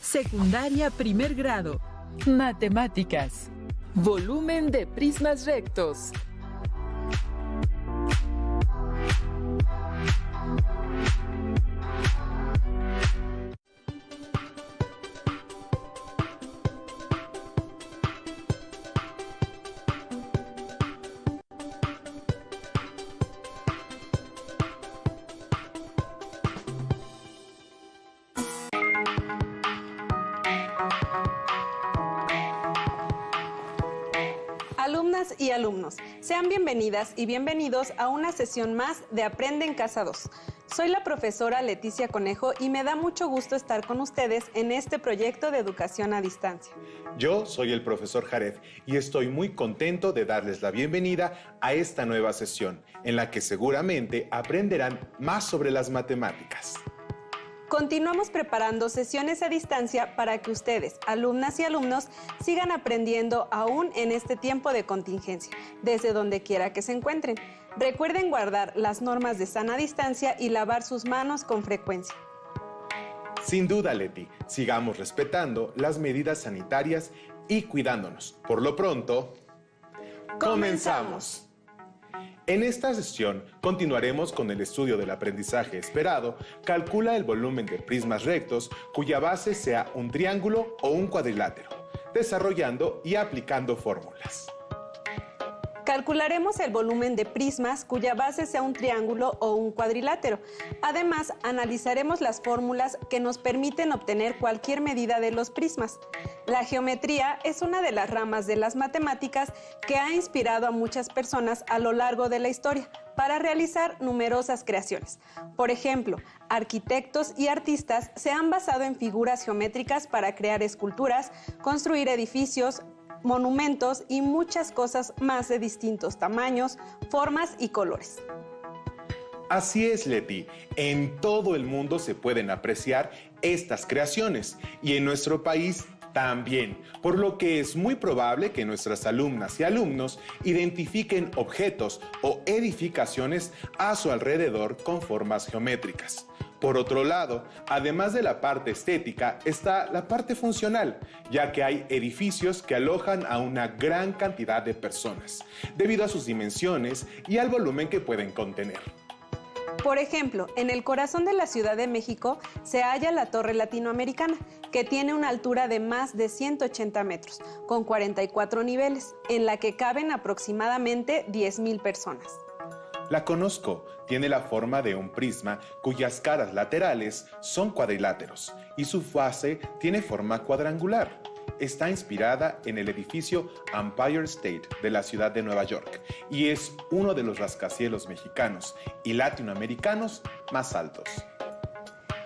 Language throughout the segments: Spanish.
Secundaria primer grado. Matemáticas. Volumen de prismas rectos. Alumnas y alumnos, sean bienvenidas y bienvenidos a una sesión más de Aprende en Casa 2. Soy la profesora Leticia Conejo y me da mucho gusto estar con ustedes en este proyecto de educación a distancia. Yo soy el profesor Jared y estoy muy contento de darles la bienvenida a esta nueva sesión, en la que seguramente aprenderán más sobre las matemáticas. Continuamos preparando sesiones a distancia para que ustedes, alumnas y alumnos, sigan aprendiendo aún en este tiempo de contingencia, desde donde quiera que se encuentren. Recuerden guardar las normas de sana distancia y lavar sus manos con frecuencia. Sin duda, Leti, sigamos respetando las medidas sanitarias y cuidándonos. Por lo pronto, ¡comenzamos! En esta sesión continuaremos con el estudio del aprendizaje esperado. Calcula el volumen de prismas rectos cuya base sea un triángulo o un cuadrilátero, desarrollando y aplicando fórmulas. Calcularemos el volumen de prismas cuya base sea un triángulo o un cuadrilátero. Además, analizaremos las fórmulas que nos permiten obtener cualquier medida de los prismas. La geometría es una de las ramas de las matemáticas que ha inspirado a muchas personas a lo largo de la historia para realizar numerosas creaciones. Por ejemplo, arquitectos y artistas se han basado en figuras geométricas para crear esculturas, construir edificios, monumentos y muchas cosas más de distintos tamaños, formas y colores. Así es, Leti. En todo el mundo se pueden apreciar estas creaciones y en nuestro país también, por lo que es muy probable que nuestras alumnas y alumnos identifiquen objetos o edificaciones a su alrededor con formas geométricas. Por otro lado, además de la parte estética, está la parte funcional, ya que hay edificios que alojan a una gran cantidad de personas, debido a sus dimensiones y al volumen que pueden contener. Por ejemplo, en el corazón de la Ciudad de México se halla la Torre Latinoamericana, que tiene una altura de más de 180 metros, con 44 niveles, en la que caben aproximadamente 10,000 personas. La conozco, tiene la forma de un prisma cuyas caras laterales son cuadriláteros y su base tiene forma cuadrangular. Está inspirada en el edificio Empire State de la ciudad de Nueva York y es uno de los rascacielos mexicanos y latinoamericanos más altos.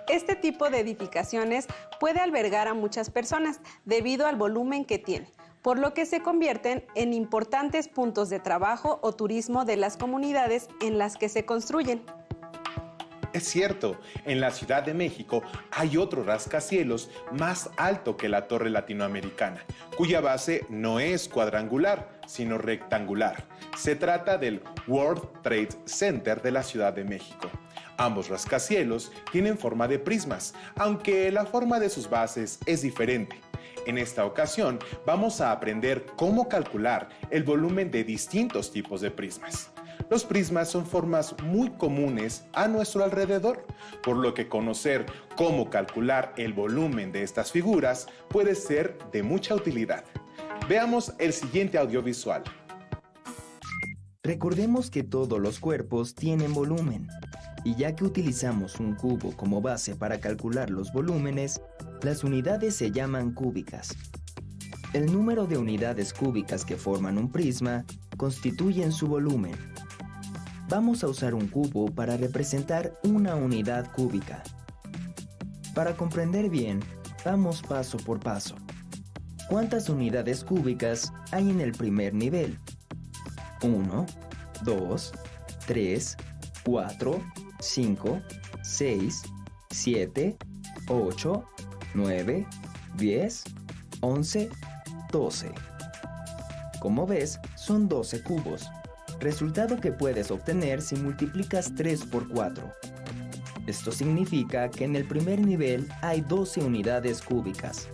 Este tipo de edificaciones puede albergar a muchas personas debido al volumen que tiene, por lo que se convierten en importantes puntos de trabajo o turismo de las comunidades en las que se construyen. Es cierto, en la Ciudad de México hay otro rascacielos más alto que la Torre Latinoamericana, cuya base no es cuadrangular, sino rectangular. Se trata del World Trade Center de la Ciudad de México. Ambos rascacielos tienen forma de prismas, aunque la forma de sus bases es diferente. En esta ocasión vamos a aprender cómo calcular el volumen de distintos tipos de prismas. Los prismas son formas muy comunes a nuestro alrededor, por lo que conocer cómo calcular el volumen de estas figuras puede ser de mucha utilidad. Veamos el siguiente audiovisual. Recordemos que todos los cuerpos tienen volumen, y ya que utilizamos un cubo como base para calcular los volúmenes, las unidades se llaman cúbicas. El número de unidades cúbicas que forman un prisma constituyen su volumen. Vamos a usar un cubo para representar una unidad cúbica. Para comprender bien, vamos paso por paso. ¿Cuántas unidades cúbicas hay en el primer nivel? 1, 2, 3, 4, 5, 6, 7, 8, 9, 10, 11, 12. Como ves, son 12 cubos. Resultado que puedes obtener si multiplicas 3 por 4. Esto significa que en el primer nivel hay 12 unidades cúbicas.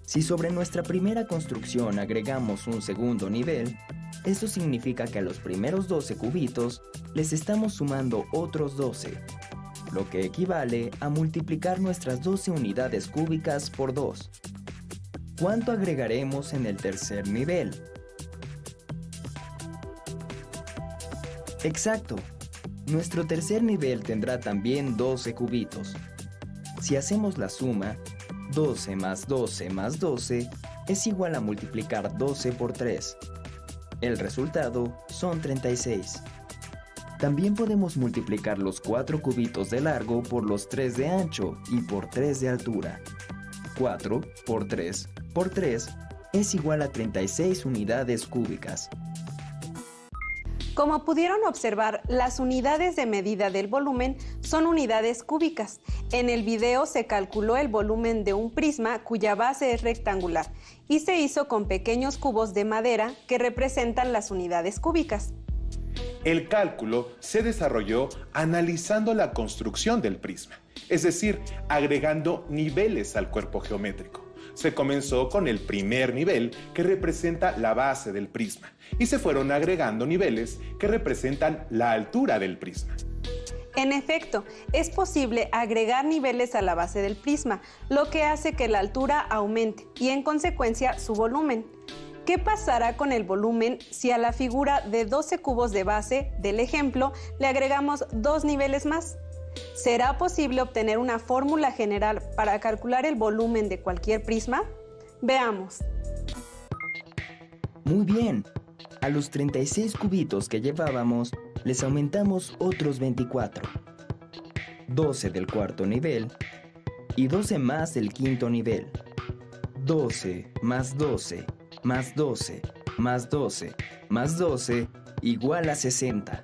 Si sobre nuestra primera construcción agregamos un segundo nivel, esto significa que a los primeros 12 cubitos les estamos sumando otros 12, lo que equivale a multiplicar nuestras 12 unidades cúbicas por 2. ¿Cuánto agregaremos en el tercer nivel? Exacto. Nuestro tercer nivel tendrá también 12 cubitos. Si hacemos la suma, 12 más 12 más 12 es igual a multiplicar 12 por 3. El resultado son 36. También podemos multiplicar los 4 cubitos de largo por los 3 de ancho y por 3 de altura. 4 por 3 por 3 es igual a 36 unidades cúbicas. Como pudieron observar, las unidades de medida del volumen son unidades cúbicas. En el video se calculó el volumen de un prisma cuya base es rectangular y se hizo con pequeños cubos de madera que representan las unidades cúbicas. El cálculo se desarrolló analizando la construcción del prisma, es decir, agregando niveles al cuerpo geométrico. Se comenzó con el primer nivel, que representa la base del prisma, y se fueron agregando niveles que representan la altura del prisma. En efecto, es posible agregar niveles a la base del prisma, lo que hace que la altura aumente y en consecuencia su volumen. ¿Qué pasará con el volumen si a la figura de 12 cubos de base del ejemplo le agregamos 2 niveles más? ¿Será posible obtener una fórmula general para calcular el volumen de cualquier prisma? Veamos. Muy bien. A los 36 cubitos que llevábamos, les aumentamos otros 24. 12 del cuarto nivel y 12 más del quinto nivel. 12 más 12 más 12 más 12 más 12 igual a 60.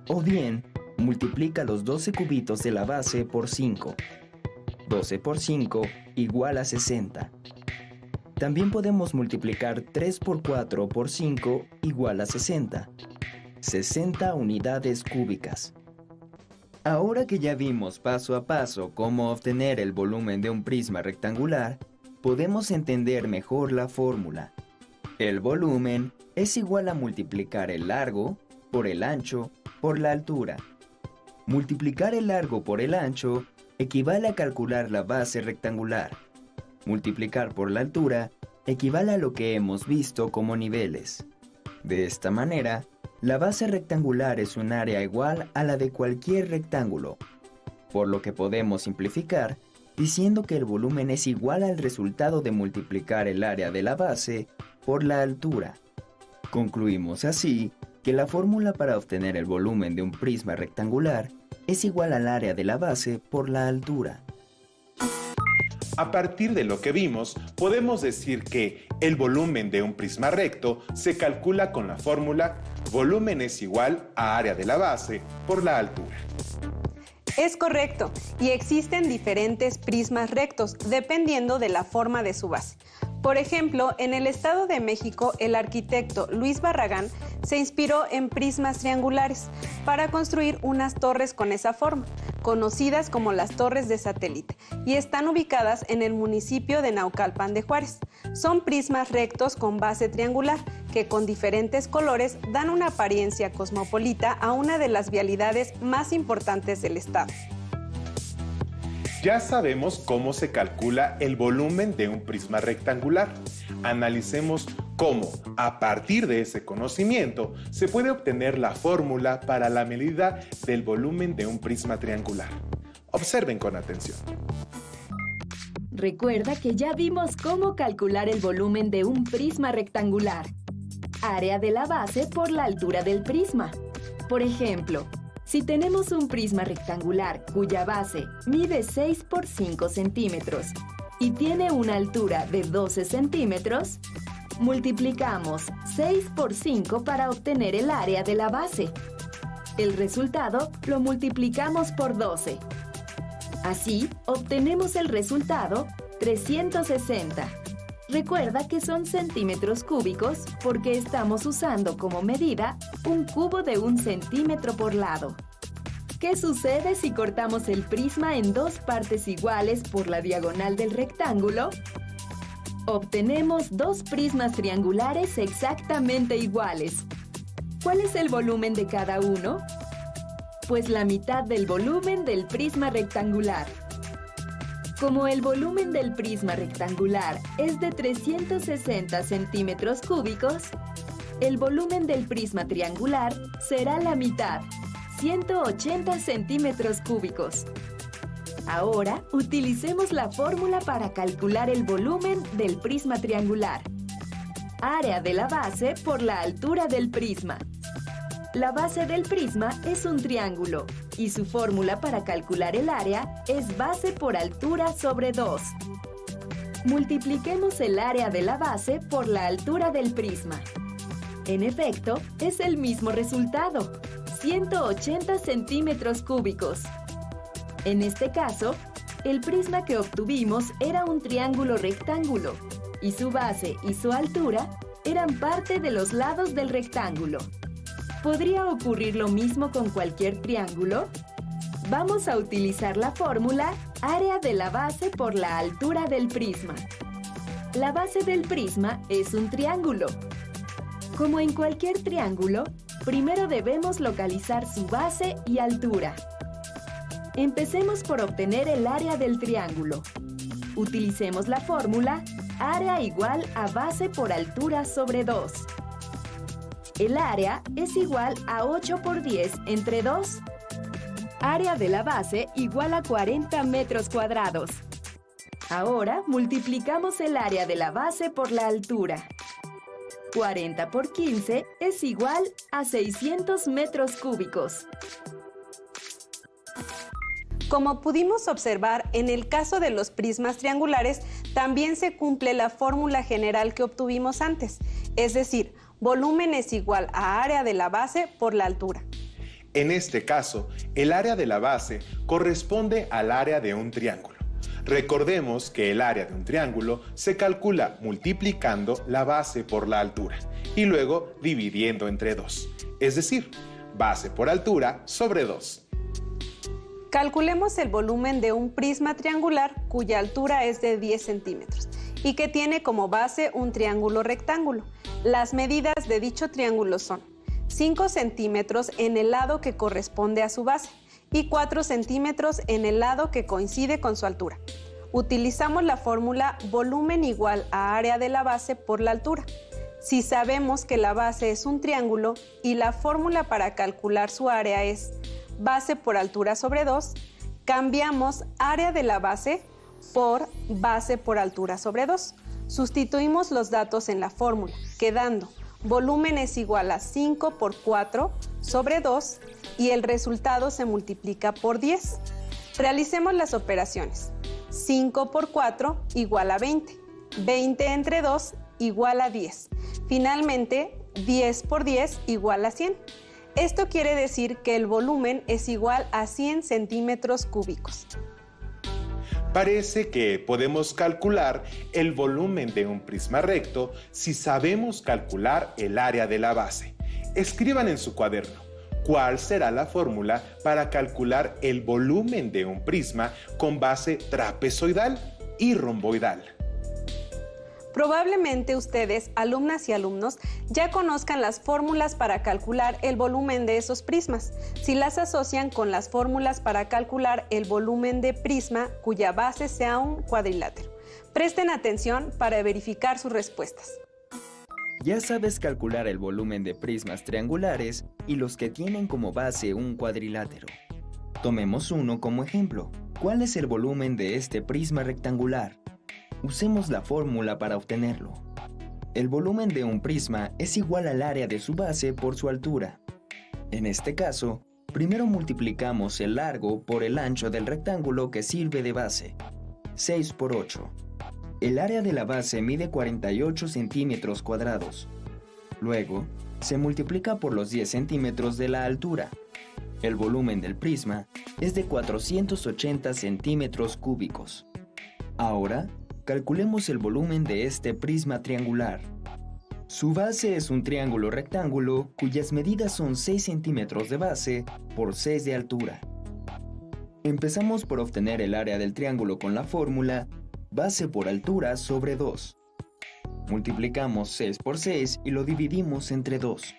O bien, multiplica los 12 cubitos de la base por 5. 12 por 5 igual a 60. También podemos multiplicar 3 por 4 por 5 igual a 60. 60 unidades cúbicas. Ahora que ya vimos paso a paso cómo obtener el volumen de un prisma rectangular, podemos entender mejor la fórmula. El volumen es igual a multiplicar el largo por el ancho por la altura. Multiplicar el largo por el ancho equivale a calcular la base rectangular. Multiplicar por la altura equivale a lo que hemos visto como niveles. De esta manera, la base rectangular es un área igual a la de cualquier rectángulo, por lo que podemos simplificar diciendo que el volumen es igual al resultado de multiplicar el área de la base por la altura. Concluimos así que la fórmula para obtener el volumen de un prisma rectangular es igual al área de la base por la altura. A partir de lo que vimos, podemos decir que el volumen de un prisma recto se calcula con la fórmula volumen es igual a área de la base por la altura. Es correcto, y existen diferentes prismas rectos dependiendo de la forma de su base. Por ejemplo, en el Estado de México, el arquitecto Luis Barragán se inspiró en prismas triangulares para construir unas torres con esa forma, conocidas como las torres de satélite, y están ubicadas en el municipio de Naucalpan de Juárez. Son prismas rectos con base triangular, que con diferentes colores dan una apariencia cosmopolita a una de las vialidades más importantes del estado. Ya sabemos cómo se calcula el volumen de un prisma rectangular. Analicemos cómo, a partir de ese conocimiento, se puede obtener la fórmula para la medida del volumen de un prisma triangular. Observen con atención. Recuerda que ya vimos cómo calcular el volumen de un prisma rectangular. Área de la base por la altura del prisma. Por ejemplo, si tenemos un prisma rectangular cuya base mide 6 por 5 centímetros y tiene una altura de 12 centímetros, multiplicamos 6 por 5 para obtener el área de la base. El resultado lo multiplicamos por 12. Así, obtenemos el resultado 360. Recuerda que son centímetros cúbicos porque estamos usando como medida un cubo de 1 centímetro por lado. ¿Qué sucede si cortamos el prisma en dos partes iguales por la diagonal del rectángulo? Obtenemos dos prismas triangulares exactamente iguales. ¿Cuál es el volumen de cada uno? Pues la mitad del volumen del prisma rectangular. Como el volumen del prisma rectangular es de 360 centímetros cúbicos, el volumen del prisma triangular será la mitad, 180 centímetros cúbicos. Ahora, utilicemos la fórmula para calcular el volumen del prisma triangular. Área de la base por la altura del prisma. La base del prisma es un triángulo y su fórmula para calcular el área es base por altura sobre 2. Multipliquemos el área de la base por la altura del prisma. En efecto, es el mismo resultado, 180 centímetros cúbicos. En este caso, el prisma que obtuvimos era un triángulo rectángulo y su base y su altura eran parte de los lados del rectángulo. ¿Podría ocurrir lo mismo con cualquier triángulo? Vamos a utilizar la fórmula área de la base por la altura del prisma. La base del prisma es un triángulo. Como en cualquier triángulo, primero debemos localizar su base y altura. Empecemos por obtener el área del triángulo. Utilicemos la fórmula área igual a base por altura sobre 2. El área es igual a 8 por 10 entre 2. Área de la base igual a 40 metros cuadrados. Ahora multiplicamos el área de la base por la altura. 40 por 15 es igual a 600 metros cúbicos. Como pudimos observar, en el caso de los prismas triangulares, también se cumple la fórmula general que obtuvimos antes, es decir, volumen es igual a área de la base por la altura. En este caso, el área de la base corresponde al área de un triángulo. Recordemos que el área de un triángulo se calcula multiplicando la base por la altura y luego dividiendo entre 2, es decir, base por altura sobre 2. Calculemos el volumen de un prisma triangular cuya altura es de 10 centímetros y que tiene como base un triángulo rectángulo. Las medidas de dicho triángulo son 5 centímetros en el lado que corresponde a su base y 4 centímetros en el lado que coincide con su altura. Utilizamos la fórmula volumen igual a área de la base por la altura. Si sabemos que la base es un triángulo y la fórmula para calcular su área es base por altura sobre 2, cambiamos área de la base por base por altura sobre 2. Sustituimos los datos en la fórmula, quedando volumen es igual a 5 por 4 sobre 2 y el resultado se multiplica por 10. Realicemos las operaciones. 5 por 4 igual a 20. 20 entre 2 igual a 10. Finalmente, 10 por 10 igual a 100. Esto quiere decir que el volumen es igual a 100 centímetros cúbicos. Parece que podemos calcular el volumen de un prisma recto si sabemos calcular el área de la base. Escriban en su cuaderno cuál será la fórmula para calcular el volumen de un prisma con base trapezoidal y romboidal. Probablemente ustedes, alumnas y alumnos, ya conozcan las fórmulas para calcular el volumen de esos prismas, si las asocian con las fórmulas para calcular el volumen de prisma cuya base sea un cuadrilátero. Presten atención para verificar sus respuestas. Ya sabes calcular el volumen de prismas triangulares y los que tienen como base un cuadrilátero. Tomemos uno como ejemplo. ¿Cuál es el volumen de este prisma rectangular? Usemos la fórmula para obtenerlo. El volumen de un prisma es igual al área de su base por su altura. En este caso, primero multiplicamos el largo por el ancho del rectángulo que sirve de base. 6 por 8. El área de la base mide 48 centímetros cuadrados. Luego, se multiplica por los 10 centímetros de la altura. El volumen del prisma es de 480 centímetros cúbicos. Ahora, calculemos el volumen de este prisma triangular. Su base es un triángulo rectángulo cuyas medidas son 6 centímetros de base por 6 de altura. Empezamos por obtener el área del triángulo con la fórmula base por altura sobre 2. Multiplicamos 6 por 6 y lo dividimos entre 2.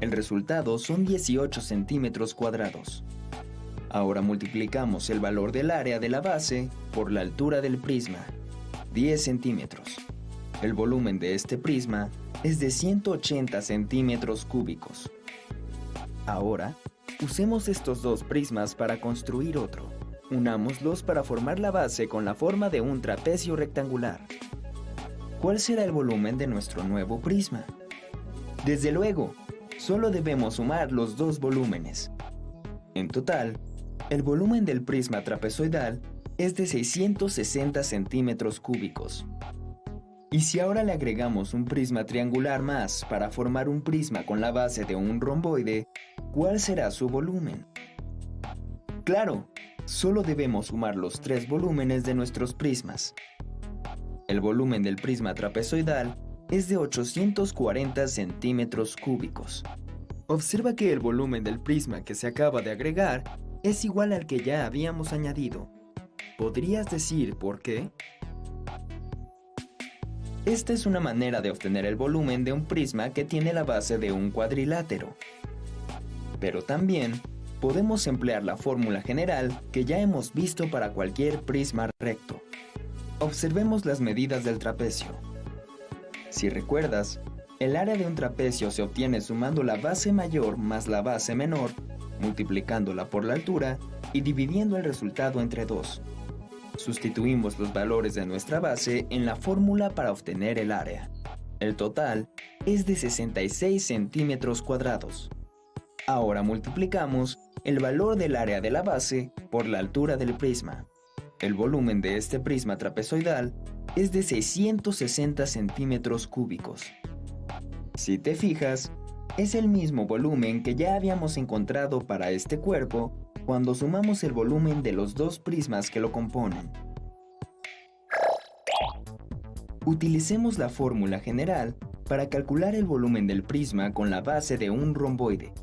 El resultado son 18 centímetros cuadrados. Ahora multiplicamos el valor del área de la base por la altura del prisma, 10 centímetros. El volumen de este prisma es de 180 centímetros cúbicos. Ahora, usemos estos dos prismas para construir otro. Unámoslos para formar la base con la forma de un trapecio rectangular. ¿Cuál será el volumen de nuestro nuevo prisma? Desde luego, solo debemos sumar los dos volúmenes. En total, el volumen del prisma trapezoidal es de 660 centímetros cúbicos. Y si ahora le agregamos un prisma triangular más para formar un prisma con la base de un romboide, ¿cuál será su volumen? Claro, solo debemos sumar los tres volúmenes de nuestros prismas. El volumen del prisma trapezoidal es de 840 centímetros cúbicos. Observa que el volumen del prisma que se acaba de agregar es igual al que ya habíamos añadido. ¿Podrías decir por qué? Esta es una manera de obtener el volumen de un prisma que tiene la base de un cuadrilátero. Pero también podemos emplear la fórmula general que ya hemos visto para cualquier prisma recto. Observemos las medidas del trapecio. Si recuerdas, el área de un trapecio se obtiene sumando la base mayor más la base menor, multiplicándola por la altura y dividiendo el resultado entre 2. Sustituimos los valores de nuestra base en la fórmula para obtener el área. El total es de 66 centímetros cuadrados. Ahora multiplicamos el valor del área de la base por la altura del prisma. El volumen de este prisma trapezoidal es de 660 centímetros cúbicos. Si te fijas, es el mismo volumen que ya habíamos encontrado para este cuerpo cuando sumamos el volumen de los dos prismas que lo componen. Utilicemos la fórmula general para calcular el volumen del prisma con la base de un romboide.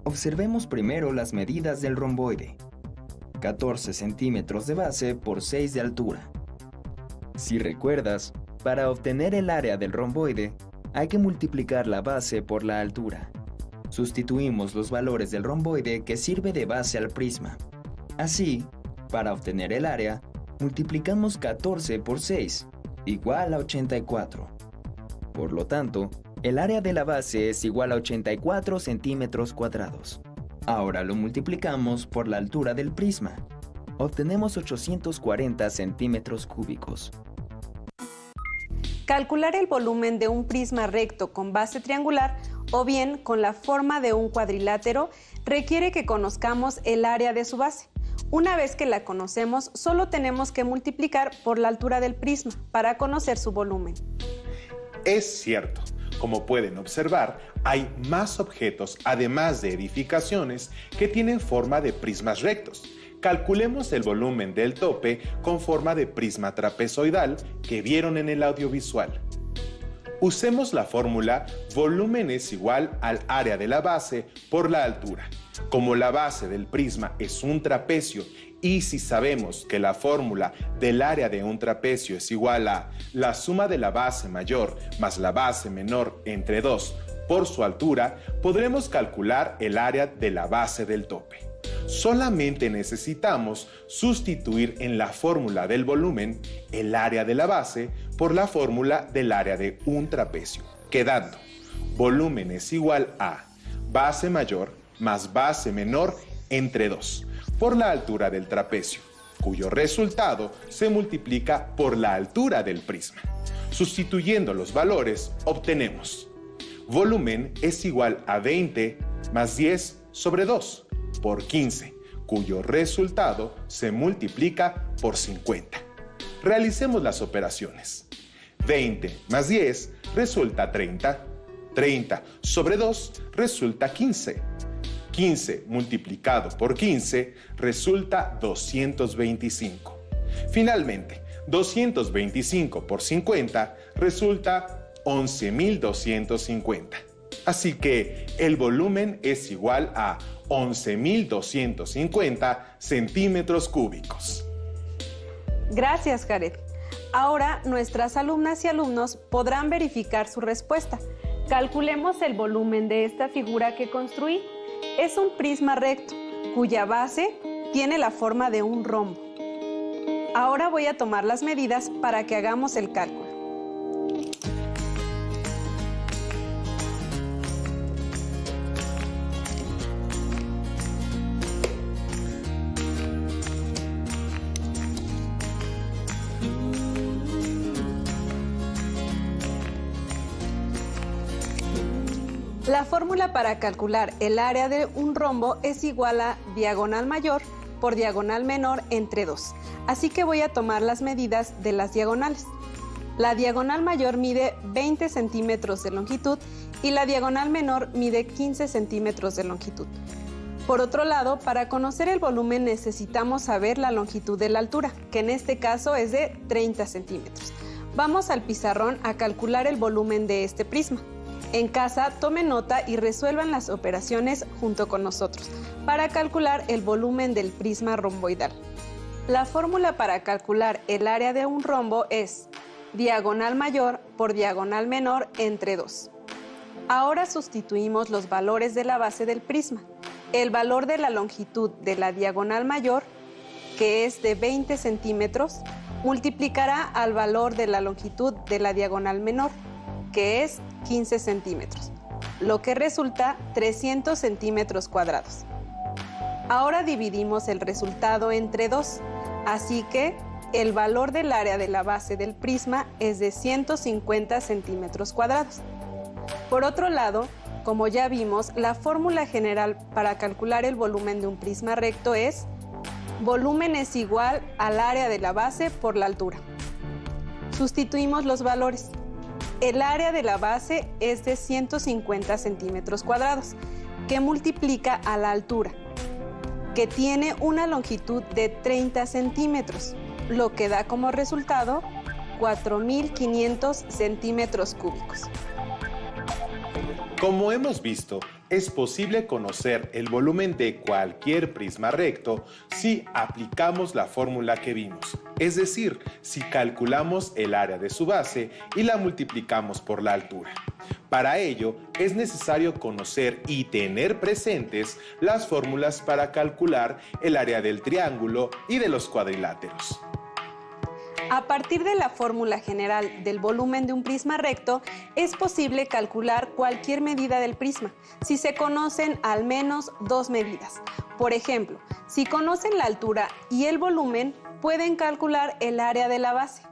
Observemos primero las medidas del romboide. 14 centímetros de base por 6 de altura. Si recuerdas, para obtener el área del romboide, hay que multiplicar la base por la altura. Sustituimos los valores del romboide que sirve de base al prisma. Así, para obtener el área, multiplicamos 14 por 6, igual a 84. Por lo tanto, el área de la base es igual a 84 centímetros cuadrados. Ahora lo multiplicamos por la altura del prisma. Obtenemos 840 centímetros cúbicos. Calcular el volumen de un prisma recto con base triangular o bien con la forma de un cuadrilátero requiere que conozcamos el área de su base. Una vez que la conocemos, solo tenemos que multiplicar por la altura del prisma para conocer su volumen. Es cierto. Como pueden observar, hay más objetos, además de edificaciones, que tienen forma de prismas rectos. Calculemos el volumen del tope con forma de prisma trapezoidal que vieron en el audiovisual. Usemos la fórmula volumen es igual al área de la base por la altura. Como la base del prisma es un trapecio y si sabemos que la fórmula del área de un trapecio es igual a la suma de la base mayor más la base menor entre 2 por su altura, podremos calcular el área de la base del tope. Solamente necesitamos sustituir en la fórmula del volumen el área de la base por la fórmula del área de un trapecio, quedando volumen es igual a base mayor más base menor entre 2 por la altura del trapecio, cuyo resultado se multiplica por la altura del prisma. Sustituyendo los valores, obtenemos volumen es igual a 20 más 10 sobre 2 por 15, cuyo resultado se multiplica por 50. Realicemos las operaciones. 20 más 10 resulta 30. 30 sobre 2 resulta 15. 15 multiplicado por 15 resulta 225. Finalmente, 225 por 50 resulta 11.250. Así que el volumen es igual a 11.250 centímetros cúbicos. Gracias, Jared. Ahora nuestras alumnas y alumnos podrán verificar su respuesta. Calculemos el volumen de esta figura que construí. Es un prisma recto, cuya base tiene la forma de un rombo. Ahora voy a tomar las medidas para que hagamos el cálculo. La fórmula para calcular el área de un rombo es igual a diagonal mayor por diagonal menor entre 2. Así que voy a tomar las medidas de las diagonales. La diagonal mayor mide 20 centímetros de longitud y la diagonal menor mide 15 centímetros de longitud. Por otro lado, para conocer el volumen necesitamos saber la longitud de la altura, que en este caso es de 30 centímetros. Vamos al pizarrón a calcular el volumen de este prisma. En casa, tomen nota y resuelvan las operaciones junto con nosotros para calcular el volumen del prisma romboidal. La fórmula para calcular el área de un rombo es diagonal mayor por diagonal menor entre 2. Ahora sustituimos los valores de la base del prisma. El valor de la longitud de la diagonal mayor, que es de 20 centímetros, multiplicará al valor de la longitud de la diagonal menor, que es 15 centímetros, lo que resulta 300 centímetros cuadrados. Ahora dividimos el resultado entre 2, así que el valor del área de la base del prisma es de 150 centímetros cuadrados. Por otro lado, como ya vimos, la fórmula general para calcular el volumen de un prisma recto es volumen es igual al área de la base por la altura. Sustituimos los valores. El área de la base es de 150 centímetros cuadrados, que multiplica a la altura, que tiene una longitud de 30 centímetros, lo que da como resultado 4.500 centímetros cúbicos. Como hemos visto, es posible conocer el volumen de cualquier prisma recto si aplicamos la fórmula que vimos, es decir, si calculamos el área de su base y la multiplicamos por la altura. Para ello, es necesario conocer y tener presentes las fórmulas para calcular el área del triángulo y de los cuadriláteros. A partir de la fórmula general del volumen de un prisma recto, es posible calcular cualquier medida del prisma, si se conocen al menos 2 medidas. Por ejemplo, si conocen la altura y el volumen, pueden calcular el área de la base.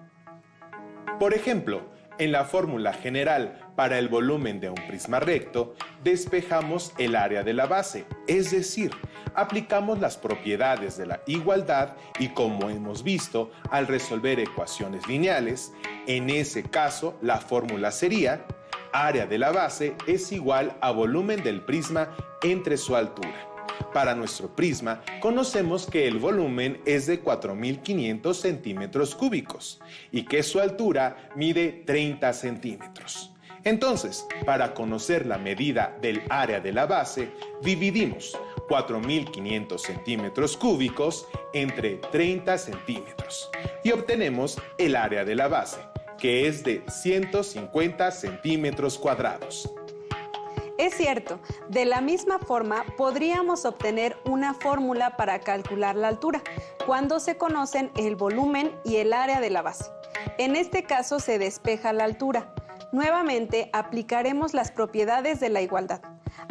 Por ejemplo, en la fórmula general para el volumen de un prisma recto, despejamos el área de la base, es decir, aplicamos las propiedades de la igualdad y, como hemos visto, al resolver ecuaciones lineales, en ese caso la fórmula sería área de la base es igual a volumen del prisma entre su altura. Para nuestro prisma, conocemos que el volumen es de 4.500 centímetros cúbicos y que su altura mide 30 centímetros. Entonces, para conocer la medida del área de la base, dividimos 4.500 centímetros cúbicos entre 30 centímetros y obtenemos el área de la base, que es de 150 centímetros cuadrados. Es cierto, de la misma forma podríamos obtener una fórmula para calcular la altura cuando se conocen el volumen y el área de la base. En este caso se despeja la altura. Nuevamente aplicaremos las propiedades de la igualdad.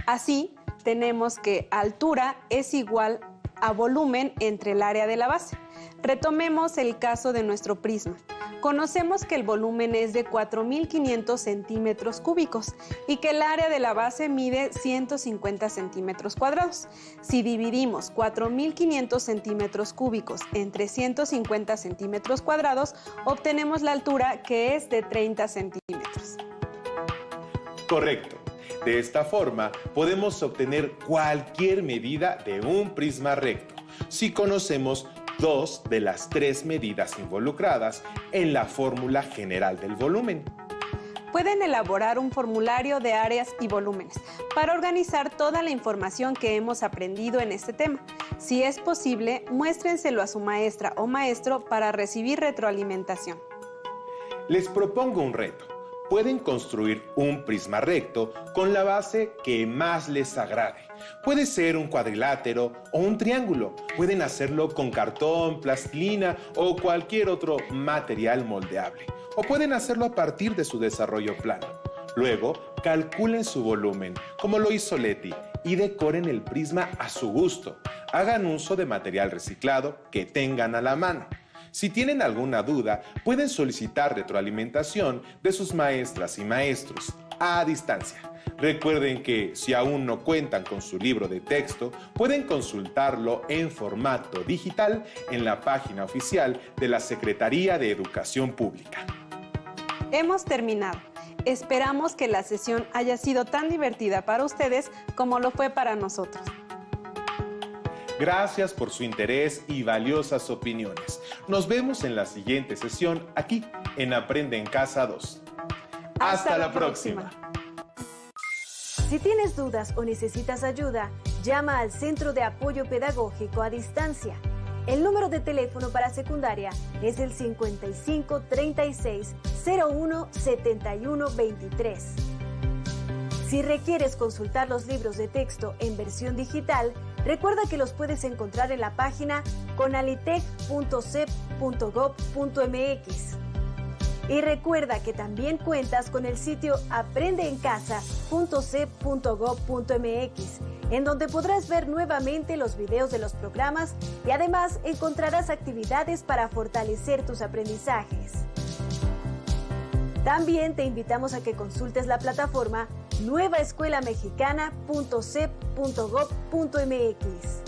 Así, tenemos que altura es igual a volumen entre el área de la base. Retomemos el caso de nuestro prisma. Conocemos que el volumen es de 4.500 centímetros cúbicos y que el área de la base mide 150 centímetros cuadrados. Si dividimos 4.500 centímetros cúbicos entre 150 centímetros cuadrados, obtenemos la altura, que es de 30 centímetros. Correcto. De esta forma, podemos obtener cualquier medida de un prisma recto si conocemos 2 de las 3 medidas involucradas en la fórmula general del volumen. pueden elaborar un formulario de áreas y volúmenes para organizar toda la información que hemos aprendido en este tema. Si es posible, muéstrenselo a su maestra o maestro para recibir retroalimentación. Les propongo un reto. Pueden construir un prisma recto con la base que más les agrade. Puede ser un cuadrilátero o un triángulo. Pueden hacerlo con cartón, plastilina o cualquier otro material moldeable. O pueden hacerlo a partir de su desarrollo plano. Luego, calculen su volumen, como lo hizo Leti, y decoren el prisma a su gusto. Hagan uso de material reciclado que tengan a la mano. Si tienen alguna duda, pueden solicitar retroalimentación de sus maestras y maestros a distancia. Recuerden que si aún no cuentan con su libro de texto, pueden consultarlo en formato digital en la página oficial de la Secretaría de Educación Pública. Hemos terminado. Esperamos que la sesión haya sido tan divertida para ustedes como lo fue para nosotros. Gracias por su interés y valiosas opiniones. Nos vemos en la siguiente sesión aquí en Aprende en Casa 2. Hasta la próxima. Si tienes dudas o necesitas ayuda, llama al Centro de Apoyo Pedagógico a Distancia. El número de teléfono para secundaria es el 55 36 01 71 23. Si requieres consultar los libros de texto en versión digital, recuerda que los puedes encontrar en la página conalitec.cep.gov.mx. Y recuerda que también cuentas con el sitio aprendeencasa.cep.gov.mx, en donde podrás ver nuevamente los videos de los programas y además encontrarás actividades para fortalecer tus aprendizajes. También te invitamos a que consultes la plataforma nuevaescuelamexicana.cep.gov.mx.